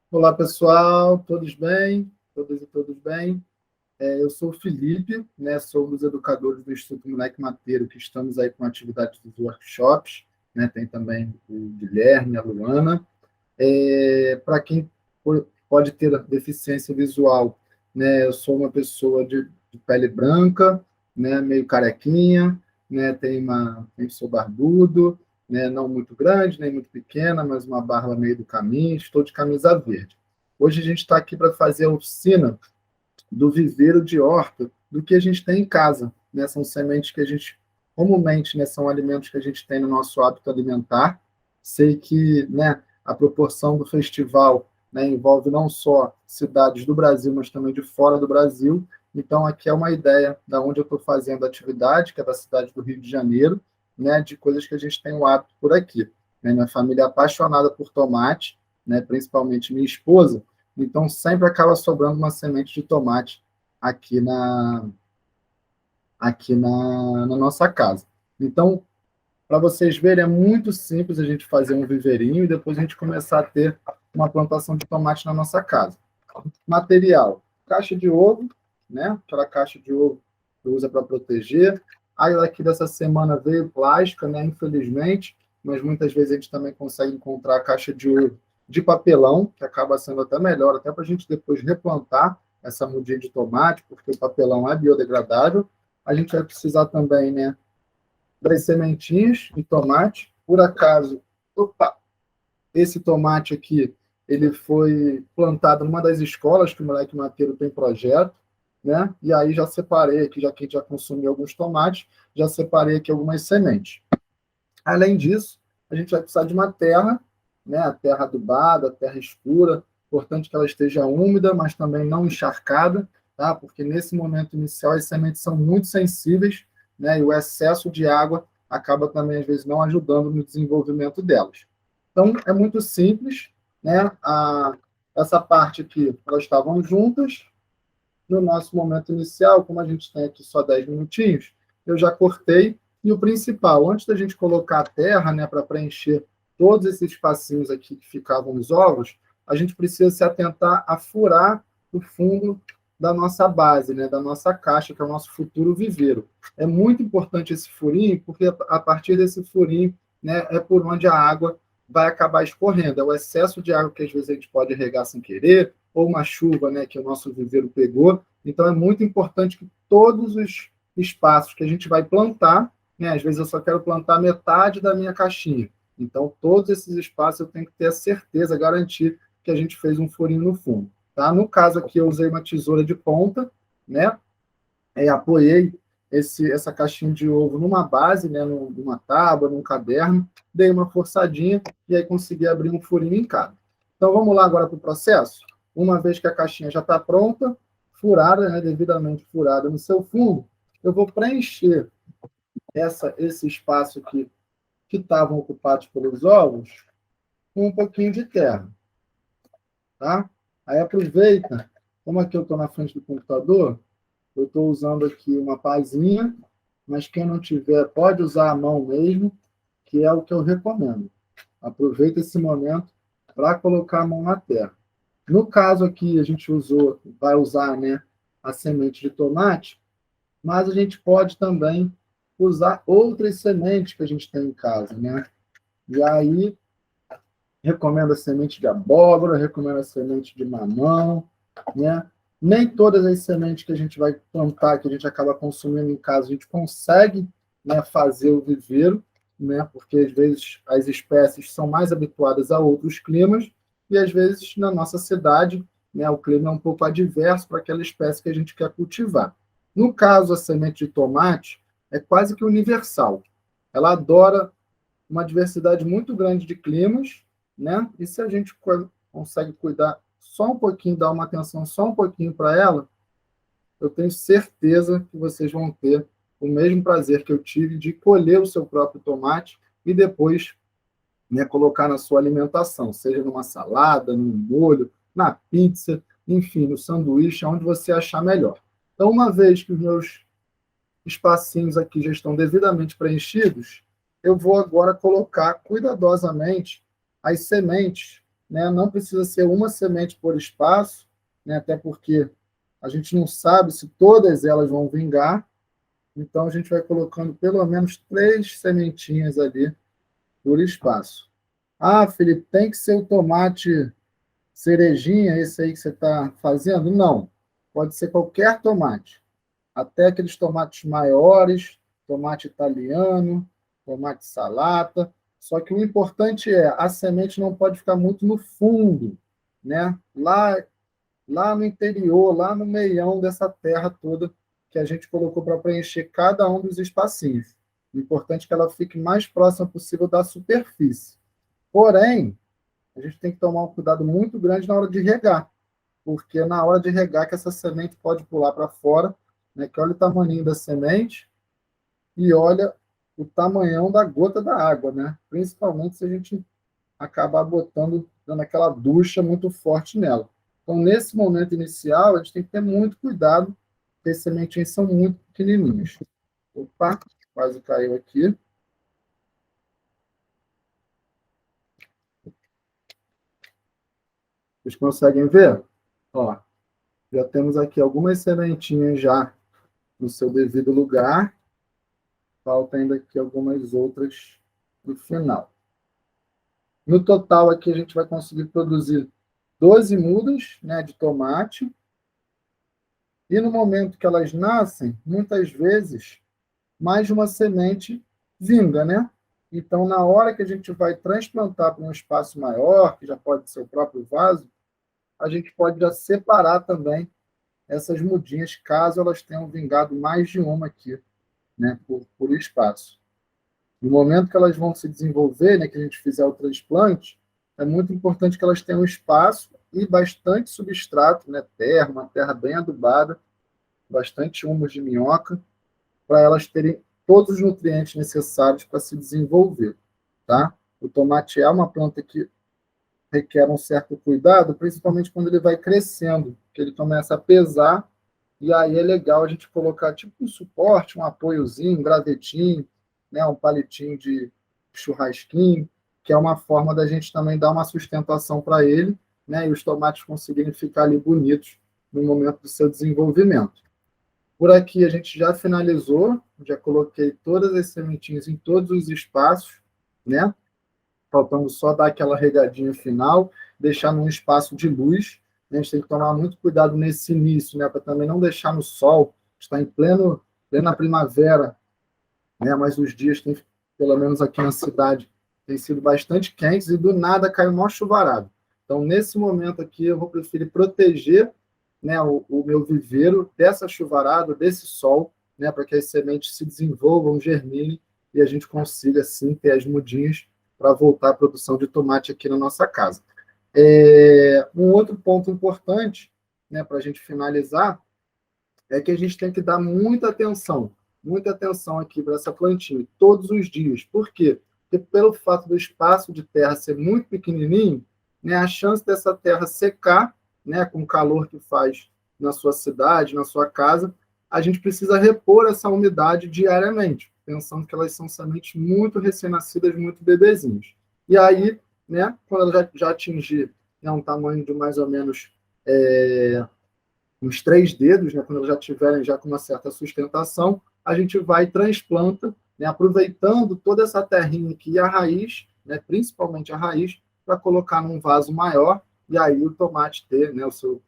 Olá, pessoal, todos bem? Todas e todos bem? Eu sou o Felipe, né? Sou um dos educadores do Instituto Moleque Mateiro, que estamos aí com atividades dos workshops, né? Tem também o Guilherme, a Luana. Para quem pode ter deficiência visual, né? Eu sou uma pessoa de pele branca, né? Meio carequinha, né? Sou barbudo, né? Não muito grande, nem muito pequena, mas uma barba meio do caminho. Estou de camisa verde. Hoje a gente está aqui para fazer a oficina do viveiro de horta do que a gente tem em casa, né? São sementes que a gente comumente, né, são alimentos que a gente tem no nosso hábito alimentar. Sei que, né, a proporção do festival, né, envolve não só cidades do Brasil, mas também de fora do Brasil. Então, aqui é uma ideia da onde eu estou fazendo a atividade, que é da cidade do Rio de Janeiro, né, de coisas que a gente tem o hábito por aqui. Né? Minha família é apaixonada por tomate, né, principalmente minha esposa, então, sempre acaba sobrando uma semente de tomate aqui na nossa casa. Então, para vocês verem, é muito simples a gente fazer um viveirinho e depois a gente começar a ter uma plantação de tomate na nossa casa. Material: caixa de ovo, né? Aquela caixa de ovo que usa para proteger. Aí, daqui dessa semana veio plástica, né? Infelizmente, mas muitas vezes a gente também consegue encontrar a caixa de ovo de papelão, que acaba sendo até melhor, até para a gente depois replantar essa mudinha de tomate, porque o papelão é biodegradável. A gente vai precisar também, né, das sementinhas de tomate. Por acaso, opa, esse tomate aqui, ele foi plantado numa das escolas que o Moleque Mateiro tem projeto, né? E aí já separei aqui, já que a gente já consumiu alguns tomates, já separei aqui algumas sementes. Além disso, a gente vai precisar de uma terra, né? A terra adubada, a terra escura. Importante que ela esteja úmida, mas também não encharcada, tá? Porque nesse momento inicial as sementes são muito sensíveis, né? E o excesso de água acaba também, às vezes, não ajudando no desenvolvimento delas. Então, é muito simples, né? Essa parte aqui, elas estavam juntas. No nosso momento inicial, como a gente tem aqui só 10 minutinhos, eu já cortei. E o principal, antes da gente colocar a terra, né, para preencher todos esses espacinhos aqui que ficavam os ovos, a gente precisa se atentar a furar o fundo da nossa base, né, da nossa caixa, que é o nosso futuro viveiro. É muito importante esse furinho, porque a partir desse furinho, né, é por onde a água vai acabar escorrendo. É o excesso de água que às vezes a gente pode regar sem querer, ou uma chuva, né, que o nosso viveiro pegou. Então, é muito importante que todos os espaços que a gente vai plantar, né, às vezes eu só quero plantar metade da minha caixinha. Então, todos esses espaços eu tenho que ter a certeza, garantir que a gente fez um furinho no fundo. Tá? No caso aqui, eu usei uma tesoura de ponta, né, apoiei essa caixinha de ovo numa base, né, numa tábua, num caderno, dei uma forçadinha e aí consegui abrir um furinho em cada. Então, vamos lá agora para o processo? Uma vez que a caixinha já está pronta, furada, né, devidamente furada no seu fundo, eu vou preencher esse espaço aqui que estavam ocupados pelos ovos com um pouquinho de terra. Tá? Aí aproveita, como aqui eu estou na frente do computador, eu estou usando aqui uma pazinha, mas quem não tiver pode usar a mão mesmo, que é o que eu recomendo. Aproveita esse momento para colocar a mão na terra. No caso aqui, a gente vai usar, né, a semente de tomate, mas a gente pode também usar outras sementes que a gente tem em casa, né? E aí, recomendo a semente de abóbora, recomendo a semente de mamão, né? Nem todas as sementes que a gente vai plantar, que a gente acaba consumindo em casa, a gente consegue, né, fazer o viveiro, né? Porque às vezes as espécies são mais habituadas a outros climas e às vezes na nossa cidade, né, o clima é um pouco adverso para aquela espécie que a gente quer cultivar. No caso, a semente de tomate é quase que universal. Ela adora uma diversidade muito grande de climas, né? E se a gente consegue cuidar só um pouquinho, dar uma atenção só um pouquinho para ela, eu tenho certeza que vocês vão ter o mesmo prazer que eu tive de colher o seu próprio tomate e depois, né, colocar na sua alimentação, seja numa salada, num molho, na pizza, enfim, no sanduíche, onde você achar melhor. Então, uma vez que os meus espacinhos aqui já estão devidamente preenchidos, eu vou agora colocar cuidadosamente as sementes né? Não precisa ser uma semente por espaço, né? Até porque a gente não sabe se todas elas vão vingar, então a gente vai colocando pelo menos 3 sementinhas ali por espaço. Ah, Felipe, tem que ser o tomate cerejinha, esse aí que você está fazendo? Não, pode ser qualquer tomate, até aqueles tomates maiores, tomate italiano, tomate salata. Só que o importante é, a semente não pode ficar muito no fundo, né? Lá no interior, lá no meião dessa terra toda que a gente colocou para preencher cada um dos espacinhos. O importante é que ela fique mais próxima possível da superfície. Porém, a gente tem que tomar um cuidado muito grande na hora de regar, porque na hora de regar que essa semente pode pular para fora, né? Que olha o tamanho da semente e olha o tamanhão da gota da água, né? Principalmente se a gente acabar botando, dando aquela ducha muito forte nela. Então, nesse momento inicial, a gente tem que ter muito cuidado, porque as sementinhas são muito pequenininhas. Opa, quase caiu aqui. Vocês conseguem ver? Ó, já temos aqui algumas sementinhas já no seu devido lugar. Falta ainda aqui algumas outras no final. No total, aqui a gente vai conseguir produzir 12 mudas, né, de tomate. E no momento que elas nascem, muitas vezes, mais de uma semente vinga, né? Então, na hora que a gente vai transplantar para um espaço maior, que já pode ser o próprio vaso, a gente pode já separar também essas mudinhas, caso elas tenham vingado mais de uma aqui, né, por espaço. No momento que elas vão se desenvolver, né, que a gente fizer o transplante, é muito importante que elas tenham espaço e bastante substrato, né, terra, uma terra bem adubada, bastante humus de minhoca, para elas terem todos os nutrientes necessários para se desenvolver, tá? O tomate é uma planta que requer um certo cuidado, principalmente quando ele vai crescendo, que ele começa a pesar, e aí é legal a gente colocar tipo um suporte, um apoiozinho, um gravetinho, né, um palitinho de churrasquinho, que é uma forma da gente também dar uma sustentação para ele, né, e os tomates conseguirem ficar ali bonitos no momento do seu desenvolvimento. Por aqui a gente já finalizou, já coloquei todas as sementinhas em todos os espaços, né? Faltando só dar aquela regadinha final, deixar num espaço de luz. A gente tem que tomar muito cuidado nesse início, né? Para também não deixar no sol, está em plena primavera, né? Mas os dias têm, pelo menos aqui na cidade, têm sido bastante quentes e do nada cai um maior chuvarado. Então, nesse momento aqui, eu vou preferir proteger, né, o meu viveiro dessa chuvarada, desse sol, né, para que as sementes se desenvolvam, germinem e a gente consiga, assim, ter as mudinhas para voltar à produção de tomate aqui na nossa casa. Um outro ponto importante, né, para a gente finalizar, é que a gente tem que dar muita atenção aqui para essa plantinha, todos os dias. Por quê? Porque pelo fato do espaço de terra ser muito pequenininho, né, a chance dessa terra secar, né, com o calor que faz na sua cidade, na sua casa, a gente precisa repor essa umidade diariamente, pensando que elas são sementes muito recém-nascidas, muito bebezinhos. E aí, né, quando ela já atingir, né, um tamanho de mais ou menos uns 3 dedos, né, quando elas já tiverem já com uma certa sustentação, a gente vai e transplanta, né, aproveitando toda essa terrinha aqui e a raiz, né, principalmente a raiz, para colocar num vaso maior e aí o tomate ter, né, o seu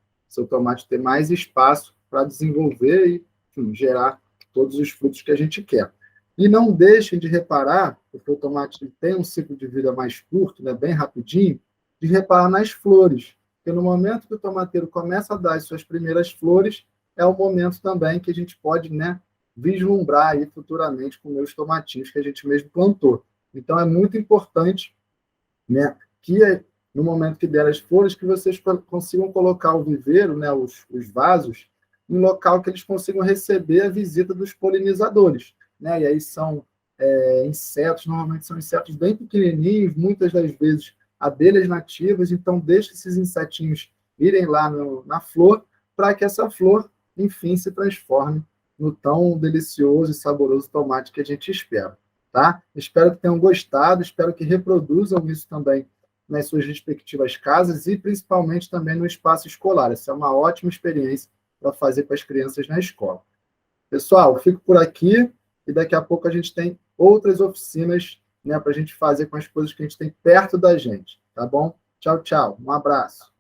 tomate ter mais espaço para desenvolver e, enfim, gerar todos os frutos que a gente quer. E não deixem de reparar, porque o tomate tem um ciclo de vida mais curto, né, bem rapidinho, de reparar nas flores. Porque no momento que o tomateiro começa a dar as suas primeiras flores, é o momento também que a gente pode, né, vislumbrar aí futuramente com meus tomatinhos que a gente mesmo plantou. Então é muito importante, né, que no momento que der as flores, que vocês consigam colocar o viveiro, né, os vasos, em um local que eles consigam receber a visita dos polinizadores, né? E aí são insetos, normalmente são insetos bem pequenininhos, muitas das vezes abelhas nativas, então deixe esses insetinhos irem lá na flor, para que essa flor, enfim, se transforme no tão delicioso e saboroso tomate que a gente espera, tá? Espero que tenham gostado, espero que reproduzam isso também nas suas respectivas casas e principalmente também no espaço escolar. Essa é uma ótima experiência para fazer com as crianças na escola. Pessoal, eu fico por aqui e daqui a pouco a gente tem outras oficinas, né, para a gente fazer com as coisas que a gente tem perto da gente, tá bom? Tchau, tchau. Um abraço.